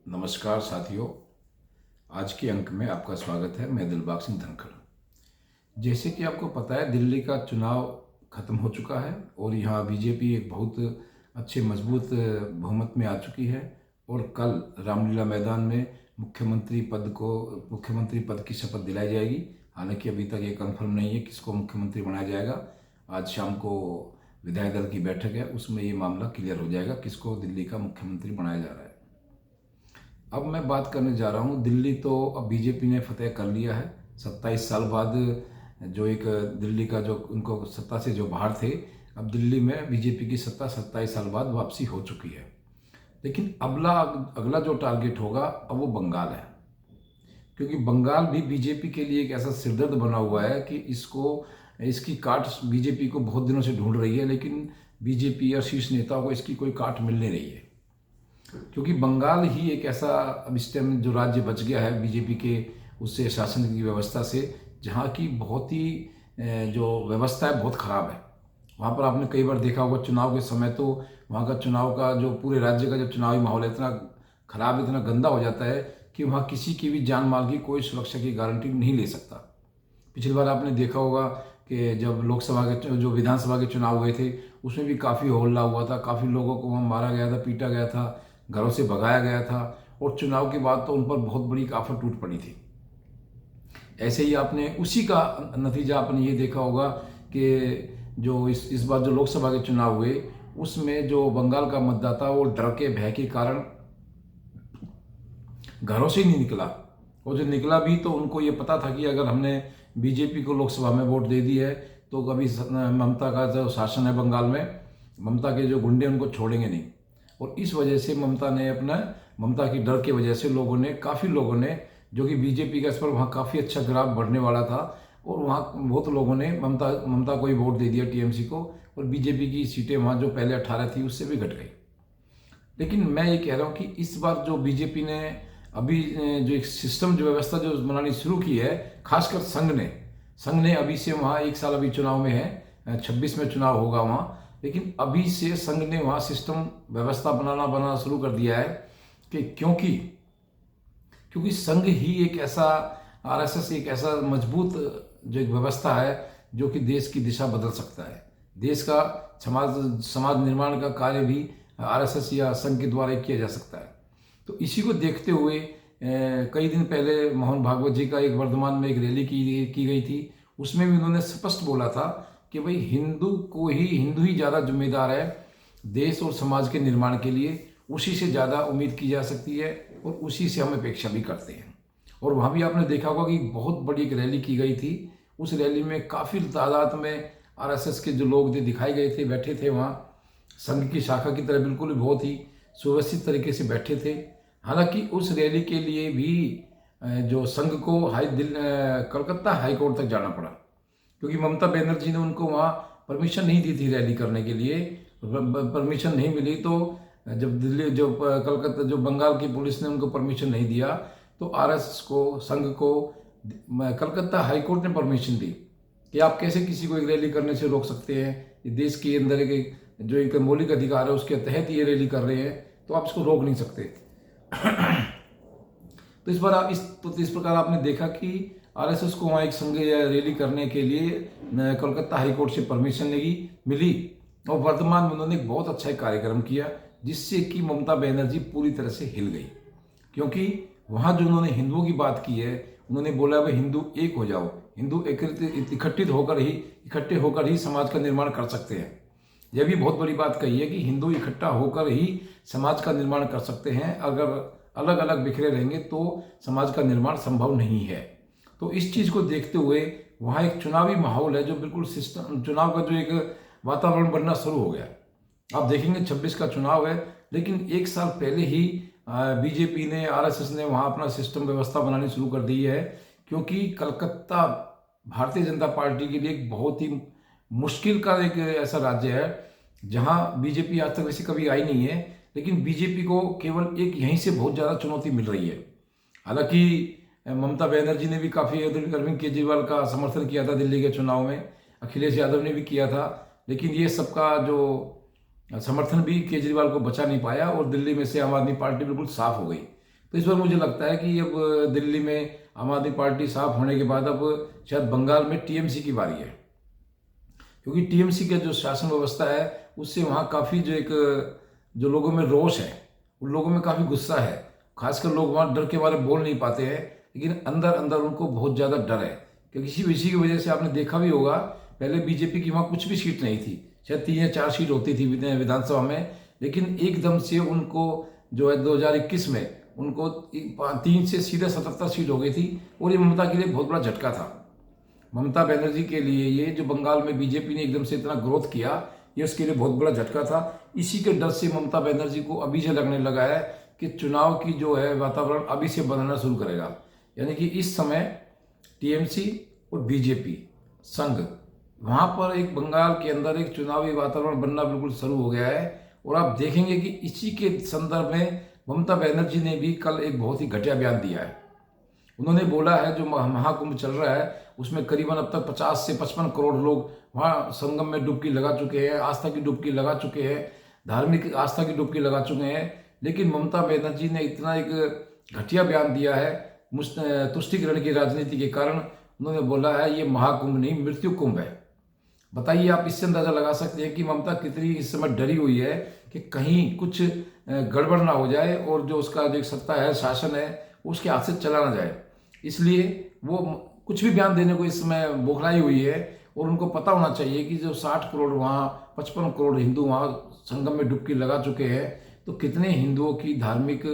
नमस्कार साथियों। आज के अंक में आपका स्वागत है। मैं दिलबाग सिंह धनखड़। जैसे कि आपको पता है, दिल्ली का चुनाव खत्म हो चुका है और यहाँ बीजेपी एक बहुत अच्छे मजबूत बहुमत में आ चुकी है और कल रामलीला मैदान में मुख्यमंत्री पद की शपथ दिलाई जाएगी। हालांकि अभी तक ये कंफर्म नहीं है किसको मुख्यमंत्री बनाया जाएगा। आज शाम को विधायक दल की बैठक है, उसमें ये मामला क्लियर हो जाएगा किसको दिल्ली का मुख्यमंत्री बनाया जा रहा है। अब मैं बात करने जा रहा हूँ, दिल्ली तो अब बीजेपी ने फतेह कर लिया है। 27 साल बाद जो एक दिल्ली का जो उनको सत्ता से जो बाहर थे, अब दिल्ली में बीजेपी की सत्ता 27 साल बाद वापसी हो चुकी है। लेकिन अगला अगला जो टारगेट होगा अब वो बंगाल है, क्योंकि बंगाल भी बीजेपी के लिए एक ऐसा सिरदर्द बना हुआ है कि इसकी काट बीजेपी को बहुत दिनों से ढूंढ रही है, लेकिन बीजेपी और शीर्ष नेताओं को इसकी कोई काट मिल नहीं रही है। क्योंकि बंगाल ही एक ऐसा अब इस टाइम जो राज्य बच गया है बीजेपी के उससे शासन की व्यवस्था से, जहाँ की बहुत ही जो व्यवस्था है बहुत ख़राब है। वहाँ पर आपने कई बार देखा होगा चुनाव के समय, तो वहाँ का चुनाव का जो पूरे राज्य का जो चुनावी माहौल है इतना खराब, इतना गंदा हो जाता है कि वहाँ किसी की भी जान माल की कोई सुरक्षा की गारंटी नहीं ले सकता। पिछली बार आपने देखा होगा कि जब लोकसभा के जो विधानसभा के चुनाव हुए थे, उसमें भी काफ़ी हल्ला हुआ था, काफ़ी लोगों को वहाँ मारा गया था, पीटा गया था, घरों से भगाया गया था और चुनाव के बाद तो उन पर बहुत बड़ी आफत टूट पड़ी थी। ऐसे ही आपने उसी का नतीजा आपने ये देखा होगा कि जो इस बार जो लोकसभा के चुनाव हुए, उसमें जो बंगाल का मतदाता वो डर के भय के कारण घरों से ही नहीं निकला। और जो निकला भी तो उनको ये पता था कि अगर हमने बीजेपी को लोकसभा में वोट दे दी है तो कभी ममता का जो शासन है बंगाल में, ममता के जो गुंडे उनको छोड़ेंगे नहीं। और इस वजह से ममता की डर की वजह से काफ़ी लोगों ने जो कि बीजेपी का इस पर वहाँ काफ़ी अच्छा ग्राफ बढ़ने वाला था, और वहाँ बहुत लोगों ने ममता को ही वोट दे दिया, टीएमसी को, और बीजेपी की सीटें वहाँ जो पहले 18 थी उससे भी घट गई। लेकिन मैं ये कह रहा हूँ कि इस बार जो बीजेपी ने अभी जो एक सिस्टम जो व्यवस्था जो बनानी शुरू की है, खासकर संघ ने अभी से वहाँ 1 साल अभी चुनाव में है, 26 में चुनाव होगा वहाँ, लेकिन अभी से संघ ने वहाँ सिस्टम व्यवस्था बनाना शुरू कर दिया है कि क्योंकि संघ ही एक ऐसा आरएसएस एक ऐसा मजबूत जो एक व्यवस्था है जो कि देश की दिशा बदल सकता है। देश का समाज निर्माण का कार्य भी आरएसएस या संघ के द्वारा किया जा सकता है। तो इसी को देखते हुए कई दिन पहले मोहन भागवत जी का एक वर्धमान में एक रैली की गई थी। उसमें भी उन्होंने स्पष्ट बोला था कि भाई हिंदू ही ज़्यादा जिम्मेदार है देश और समाज के निर्माण के लिए, उसी से ज़्यादा उम्मीद की जा सकती है और उसी से हम अपेक्षा भी करते हैं। और वहाँ भी आपने देखा होगा कि बहुत बड़ी एक रैली की गई थी। उस रैली में काफ़ी तादाद में आरएसएस के जो लोग दिखाए गए थे, बैठे थे वहाँ संघ की शाखा की तरह, बिल्कुल बहुत ही सुव्यवस्थित तरीके से बैठे थे। हालांकि उस रैली के लिए भी जो संघ को कलकत्ता हाई कोर्ट तक जाना पड़ा, क्योंकि ममता बनर्जी ने उनको वहाँ परमिशन नहीं दी थी रैली करने के लिए। परमिशन नहीं मिली तो जब कलकत्ता जो बंगाल की पुलिस ने उनको परमिशन नहीं दिया, तो आरएसएस को, संघ को कलकत्ता हाई कोर्ट ने परमिशन दी कि आप कैसे किसी को एक रैली करने से रोक सकते हैं। ये देश के अंदर जो एक मौलिक अधिकार है उसके तहत ये रैली कर रहे हैं, तो आप इसको रोक नहीं सकते। तो इस बार इस प्रकार आपने देखा कि आरएसएस को वहाँ एक संघ रैली करने के लिए कोलकाता हाईकोर्ट से परमिशन मिली, और वर्तमान में उन्होंने एक बहुत अच्छा कार्यक्रम किया जिससे कि ममता बनर्जी पूरी तरह से हिल गई। क्योंकि वहाँ जो उन्होंने हिंदुओं की बात की है, उन्होंने बोला भाई हिंदू एक हो जाओ, हिंदू इकट्ठे होकर ही समाज का निर्माण कर सकते हैं। यह भी बहुत बड़ी बात कही है कि हिंदू इकट्ठा होकर ही समाज का निर्माण कर सकते हैं, अगर अलग अलग बिखरे रहेंगे तो समाज का निर्माण संभव नहीं है। तो इस चीज़ को देखते हुए वहाँ एक चुनावी माहौल है जो बिल्कुल सिस्टम चुनाव का जो एक वातावरण बनना शुरू हो गया। आप देखेंगे 26 का चुनाव है, लेकिन 1 साल पहले ही बीजेपी ने, आरएसएस ने वहाँ अपना सिस्टम व्यवस्था बनानी शुरू कर दी है। क्योंकि कलकत्ता भारतीय जनता पार्टी के लिए एक बहुत ही मुश्किल का एक ऐसा राज्य है जहाँ बीजेपी आज तक वैसे कभी आई नहीं है, लेकिन बीजेपी को केवल एक यहीं से बहुत ज़्यादा चुनौती मिल रही है। हालांकि ममता बनर्जी ने भी काफ़ी अरविंद केजरीवाल का समर्थन किया था दिल्ली के चुनाव में, अखिलेश यादव ने भी किया था, लेकिन ये सबका जो समर्थन भी केजरीवाल को बचा नहीं पाया और दिल्ली में से आम आदमी पार्टी बिल्कुल साफ हो गई। तो इस बार मुझे लगता है कि अब दिल्ली में आम आदमी पार्टी साफ होने के बाद अब शायद बंगाल में टीएमसी की बारी है, क्योंकि टीएमसी का जो शासन व्यवस्था है उससे वहाँ काफ़ी जो एक जो लोगों में रोष है, उन लोगों में काफ़ी गुस्सा है। खासकर लोग वहाँ डर के बारे में बोल नहीं पाते हैं, लेकिन अंदर अंदर उनको बहुत ज़्यादा डर है। क्योंकि इसी की वजह से आपने देखा भी होगा, पहले बीजेपी की वहाँ कुछ भी सीट नहीं थी, शायद 3 या 4 सीट होती थी विधानसभा में, लेकिन एकदम से उनको जो है 2021 में उनको 3 से सीधे 77 सीट हो गई थी। और ये ममता के लिए बहुत बड़ा झटका था। ममता बनर्जी के लिए ये जो बंगाल में बीजेपी ने एकदम से इतना ग्रोथ किया, ये उसके लिए बहुत बड़ा झटका था। इसी के डर से ममता बनर्जी को अभी से लगने लगा है कि चुनाव की जो है वातावरण अभी से बनना शुरू करेगा। यानी कि इस समय टीएमसी और बीजेपी संघ, वहाँ पर एक बंगाल के अंदर एक चुनावी वातावरण बनना बिल्कुल शुरू हो गया है। और आप देखेंगे कि इसी के संदर्भ में ममता बनर्जी ने भी कल एक बहुत ही घटिया बयान दिया है। उन्होंने बोला है जो महाकुंभ चल रहा है उसमें करीबन अब तक 50 से 55 करोड़ लोग वहाँ संगम में डुबकी लगा चुके हैं, आस्था की डुबकी लगा चुके हैं, धार्मिक आस्था की डुबकी लगा चुके हैं। लेकिन ममता बनर्जी ने इतना एक घटिया बयान दिया है तुष्टिकरण की राजनीति के कारण। उन्होंने बोला है ये महाकुंभ नहीं मृत्यु कुंभ है। बताइए, आप इससे अंदाजा लगा सकते हैं कि ममता कितनी इस समय डरी हुई है कि कहीं कुछ गड़बड़ ना हो जाए और जो उसका जो सत्ता है, शासन है, उसके हाथ से चला ना जाए। इसलिए वो कुछ भी बयान देने को इस समय बौखलाई हुई है। और उनको पता होना चाहिए कि जो 60 करोड़ वहाँ 55 करोड़ हिंदू वहाँ संगम में डुबकी लगा चुके हैं, तो कितने हिंदुओं की धार्मिक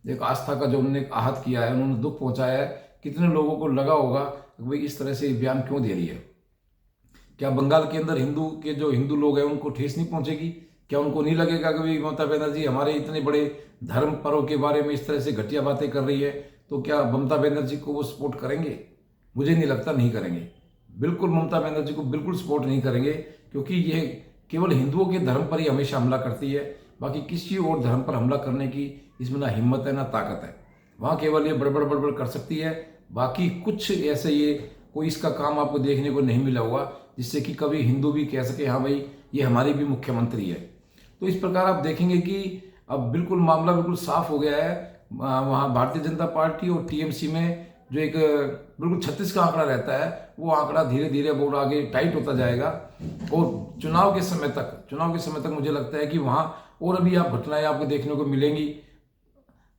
एक आस्था का जो उन्होंने आहत किया है, उन्होंने दुख पहुँचाया है, कितने लोगों को लगा होगा कि भाई इस तरह से बयान क्यों दे रही है। क्या बंगाल के अंदर जो हिंदू लोग हैं उनको ठेस नहीं पहुंचेगी? क्या उनको नहीं लगेगा कि ममता बनर्जी हमारे इतने बड़े धर्म पर्व के बारे में इस तरह से घटिया बातें कर रही है, तो क्या ममता बनर्जी को वो सपोर्ट करेंगे? मुझे नहीं लगता, नहीं करेंगे। बिल्कुल ममता बनर्जी को बिल्कुल सपोर्ट नहीं करेंगे, क्योंकि ये केवल हिंदुओं के धर्म पर ही हमेशा हमला करती है। बाकी किसी और धर्म पर हमला करने की इसमें ना हिम्मत है ना ताकत है। वहाँ केवल ये बड़बड़ कर सकती है। बाकी कुछ ऐसे ये कोई इसका काम आपको देखने को नहीं मिला हुआ जिससे कि कभी हिंदू भी कह सके हाँ भाई ये हमारी भी मुख्यमंत्री है। तो इस प्रकार आप देखेंगे कि अब बिल्कुल मामला बिल्कुल साफ हो गया है। वहाँ भारतीय जनता पार्टी और टीएमसी में जो एक बिल्कुल 36 का आंकड़ा रहता है, वो आंकड़ा धीरे धीरे बहुत आगे टाइट होता जाएगा। और चुनाव के समय तक मुझे लगता है कि वहाँ और अभी आप घटनाएं आपको देखने को मिलेंगी।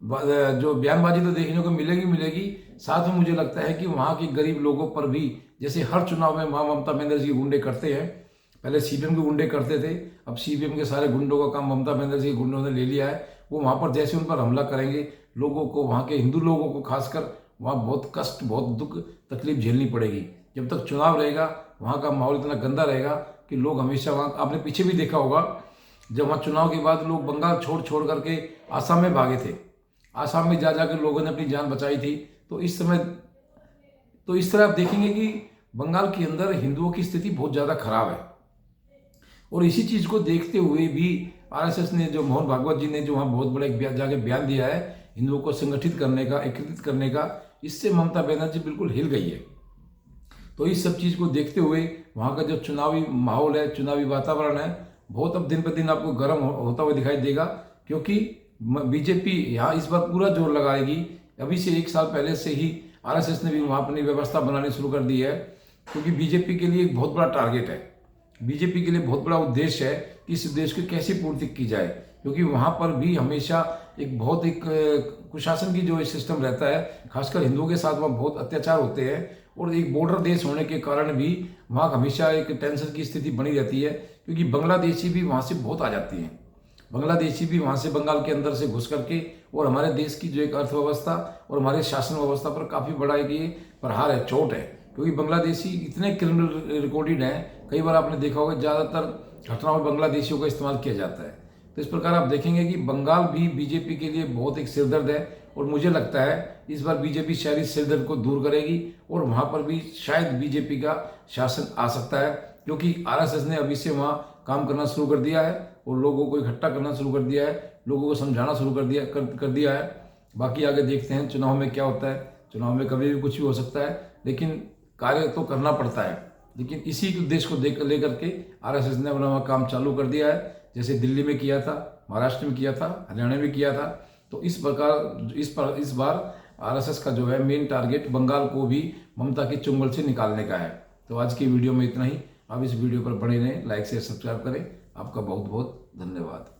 जो बयानबाजी तो देखने को मिलेगी, साथ में मुझे लगता है कि वहाँ के गरीब लोगों पर भी, जैसे हर चुनाव में वहाँ ममता बनर्जी गुंडे करते हैं, पहले सीपीएम के गुंडे करते थे, अब सीपीएम के सारे गुंडों का काम ममता बनर्जी के गुंडों ने ले लिया है। वो वहाँ पर जैसे उन पर हमला करेंगे, लोगों को, वहाँ के हिंदू लोगों को खासकर वहाँ बहुत कष्ट, बहुत दुख तकलीफ झेलनी पड़ेगी। जब तक चुनाव रहेगा वहाँ का माहौल इतना गंदा रहेगा कि लोग हमेशा वहाँ, आपने पीछे भी देखा होगा, जब वहाँ चुनाव के बाद लोग बंगाल छोड़ करके आसाम में भागे थे, आसाम में जा कर लोगों ने अपनी जान बचाई थी। तो इस समय तो इस तरह आप देखेंगे कि बंगाल के अंदर हिंदुओं की स्थिति बहुत ज़्यादा खराब है। और इसी चीज़ को देखते हुए भी आरएसएस ने, जो मोहन भागवत जी ने जो वहाँ बहुत बड़ा एक जाके बयान दिया है हिंदुओं को संगठित करने का, एकीकृत करने का, इससे ममता बनर्जी बिल्कुल हिल गई है। तो इस सब चीज़ को देखते हुए वहाँ का जो चुनावी माहौल है, चुनावी वातावरण है, बहुत अब दिन पर दिन आपको गर्म होता हुआ दिखाई देगा। क्योंकि बीजेपी यहाँ इस बार पूरा जोर लगाएगी। अभी से 1 साल पहले से ही आरएसएस ने भी वहाँ अपनी व्यवस्था बनानी शुरू कर दी है, क्योंकि बीजेपी के लिए एक बहुत बड़ा टारगेट है, बीजेपी के लिए बहुत बड़ा उद्देश्य है कि इस उद्देश्य की कैसे पूर्ति की जाए। क्योंकि वहाँ पर भी हमेशा एक बहुत एक कुशासन की जो सिस्टम रहता है, खासकर हिंदुओं के साथ वहाँ बहुत अत्याचार होते हैं। और एक बॉर्डर देश होने के कारण भी वहाँ हमेशा एक टेंशन की स्थिति बनी रहती है, क्योंकि बांग्लादेशी भी वहाँ से बहुत आ जाती हैं। बांग्लादेशी भी वहाँ से बंगाल के अंदर से घुस करके और हमारे देश की जो एक अर्थव्यवस्था और हमारे शासन व्यवस्था पर काफ़ी बड़ा एक ये प्रहार है, चोट है। क्योंकि बांग्लादेशी इतने क्रिमिनल रिकॉर्डेड हैं, कई बार आपने देखा होगा ज़्यादातर घटनाओं में बांग्लादेशियों का इस्तेमाल किया जाता है। तो इस प्रकार आप देखेंगे कि बंगाल भी बीजेपी के लिए बहुत एक सिरदर्द है। और मुझे लगता है इस बार बीजेपी शायद इस सिरदर्द को दूर करेगी और वहाँ पर भी शायद बीजेपी का शासन आ सकता है, क्योंकि आरएसएस ने अभी से वहाँ काम करना शुरू कर दिया है और लोगों को इकट्ठा करना शुरू कर दिया है, लोगों को समझाना शुरू कर दिया है। बाकी आगे देखते हैं चुनाव में क्या होता है। चुनाव में कभी भी कुछ भी हो सकता है, लेकिन कार्य तो करना पड़ता है। लेकिन इसी उद्देश्य को लेकर के आरएसएस ने अपना काम चालू कर दिया है। जैसे दिल्ली में किया था, महाराष्ट्र में किया था, हरियाणा में किया था, तो इस प्रकार इस बार आरएसएस का जो है मेन टारगेट बंगाल को भी ममता के चुंगल से निकालने का है। तो आज की वीडियो में इतना ही। आप इस वीडियो पर बने रहें, लाइक शेयर सब्सक्राइब करें। आपका बहुत बहुत धन्यवाद।